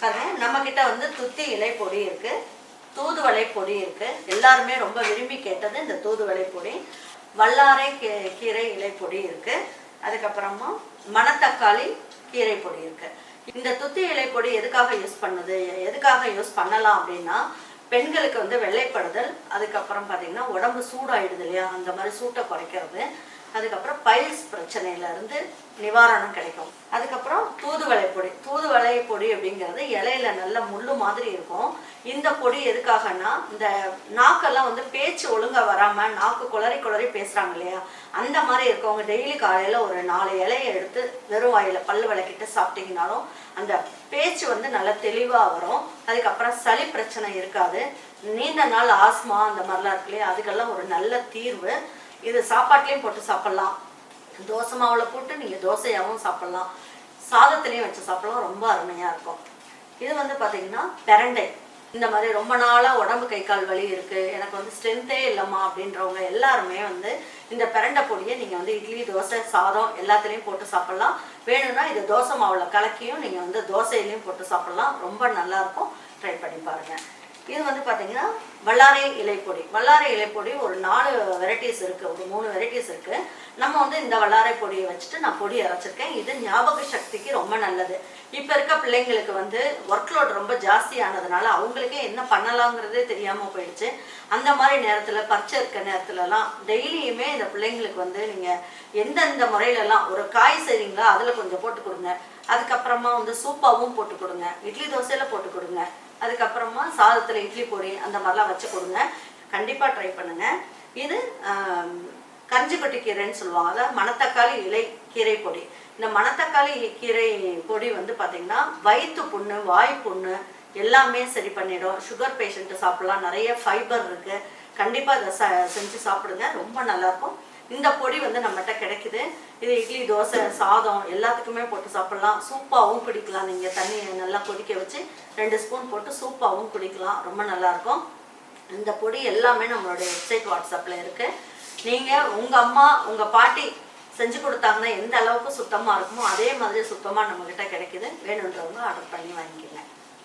பாருங்க, நம்ம கிட்ட வந்து துத்தி இலை பொடி இருக்கு, தூதுவளை பொடி இருக்கு. எல்லாருமே ரொம்ப விரும்பி கேட்டது இந்த தூதுவளை பொடி. வல்லாரை கீரை இலை பொடி இருக்கு. அதுக்கப்புறமா மணத்தக்காளி கீரை பொடி இருக்கு. இந்த துத்தி இலை பொடி எதுக்காக யூஸ் பண்ணுது, எதுக்காக யூஸ் பண்ணலாம் அப்படின்னா, பெண்களுக்கு வந்து வெள்ளைப்படுதல், அதுக்கப்புறம் பார்த்தீங்கன்னா உடம்பு சூடாயிடுது இல்லையா, அந்த மாதிரி சூட்டை குறைக்கிறது, அதுக்கப்புறம் பைல்ஸ் பிரச்சனையிலேருந்து நிவாரணம் கிடைக்கும். அதுக்கப்புறம் தூதுவளை பொடி. தூதுவளை பொடி அப்படிங்கிறது இலையில நல்ல முள்ளு மாதிரி இருக்கும். இந்த பொடி எதுக்காகனா, இந்த நாக்கெல்லாம் வந்து பேச்சு ஒழுங்காக வராமல் நாக்கு குளறி குளறி பேசுகிறாங்க இல்லையா, அந்த மாதிரி இருக்கவங்க டெய்லி காலையில் ஒரு 4 இலையை எடுத்து வெறும் வாயில் பல்லு விளக்கிட்டு சாப்பிட்டீங்கனாலும் அந்த பேச்சு வந்து நல்லா தெளிவாக வரும். அதுக்கப்புறம் சளி பிரச்சனை இருக்காது. நீண்ட நாள் ஆஸ்மா அந்த மாதிரிலாம் இருக்கு இல்லையா, அதுக்கெல்லாம் ஒரு நல்ல தீர்வு. இது சாப்பாட்லேயும் போட்டு சாப்பிட்லாம், தோசை மாவில் போட்டு நீங்கள் தோசையாகவும் சாப்பிட்லாம், சாதத்துலேயும் வச்சு சாப்பிட்லாம், ரொம்ப அருமையாக இருக்கும். இது வந்து பார்த்திங்கன்னா பிரண்டை. இந்த மாதிரி ரொம்ப நாளாக உடம்பு கை கால் வலி இருக்குது, எனக்கு வந்து ஸ்ட்ரென்த்தே இல்லைம்மா அப்படின்றவங்க எல்லாருமே வந்து இந்த பிரண்டை பொடியை நீங்கள் வந்து இட்லி தோசை சாதம் எல்லாத்துலேயும் போட்டு சாப்பிட்லாம். வேணும்னா இது தோசை மாவில் கலக்கியும் நீங்கள் வந்து தோசையிலையும் போட்டு சாப்பிட்லாம், ரொம்ப நல்லாயிருக்கும். ட்ரை பண்ணி பாருங்கள். இது வந்து பார்த்தீங்கன்னா வல்லாரை இலைப்பொடி. வல்லாரை இலைப்பொடி ஒரு 4 வெரைட்டிஸ் இருக்குது, ஒரு 3 வெரைட்டிஸ் இருக்குது. நம்ம வந்து இந்த வல்லாரை பொடியை வச்சுட்டு நான் பொடி அரைச்சிருக்கேன். இது ஞாபக சக்திக்கு ரொம்ப நல்லது. இப்போ இருக்க பிள்ளைங்களுக்கு வந்து ஒர்க் லோட் ரொம்ப ஜாஸ்தியானதுனால அவங்களுக்கே என்ன பண்ணலாங்கிறதே தெரியாமல் போயிடுச்சு. அந்த மாதிரி நேரத்தில் பரிச்சை இருக்க நேரத்துலலாம் டெய்லியுமே இந்த பிள்ளைங்களுக்கு வந்து நீங்கள் எந்தெந்த முறையிலலாம் ஒரு காய் செய்றீங்களா அதில் கொஞ்சம் போட்டு கொடுங்க. அதுக்கப்புறமா வந்து சூப்பாகவும் போட்டு கொடுங்க, இட்லி தோசையில் போட்டு கொடுங்க, அதுக்கப்புறமா சாதத்தில் இட்லி பொடி அந்த மாதிரிலாம் வச்சு கொடுங்க. கண்டிப்பாக ட்ரை பண்ணுங்கள். இது கஞ்சிப்பட்டி கீரைன்னு சொல்லுவாங்க, அதாவது மணத்தக்காளி இலை கீரை பொடி. இந்த மணத்தக்காளி கீரை பொடி வந்து பார்த்திங்கன்னா வயிற்று புண்ணு, வாய் புண்ணு எல்லாமே சரி பண்ணிடும். சுகர் பேஷண்ட்டு சாப்பிட்லாம், நிறைய ஃபைபர் இருக்குது. கண்டிப்பாக இதை செஞ்சு சாப்பிடுங்க, ரொம்ப நல்லாயிருக்கும். இந்த பொடி வந்து நம்மகிட்ட கிடைக்குது. இது இட்லி தோசை சாதம் எல்லாத்துக்குமே போட்டு சாப்பிட்லாம், சூப்பாகவும் குடிக்கலாம். நீங்கள் தண்ணி நல்லா கொதிக்க வச்சு 2 ஸ்பூன் போட்டு சூப்பாகவும் குடிக்கலாம், ரொம்ப நல்லாயிருக்கும். இந்த பொடி எல்லாமே நம்மளுடைய வெப்சைட் வாட்ஸ்அப்பில் இருக்குது. நீங்கள் உங்கள் அம்மா உங்கள் பாட்டி செஞ்சு கொடுத்தாங்கன்னா எந்த அளவுக்கு சுத்தமாக இருக்குமோ அதே மாதிரி சுத்தமாக நம்மக்கிட்ட கிடைக்குது. வேணுன்றவங்க ஆர்டர் பண்ணி வாங்கிக்கோங்க.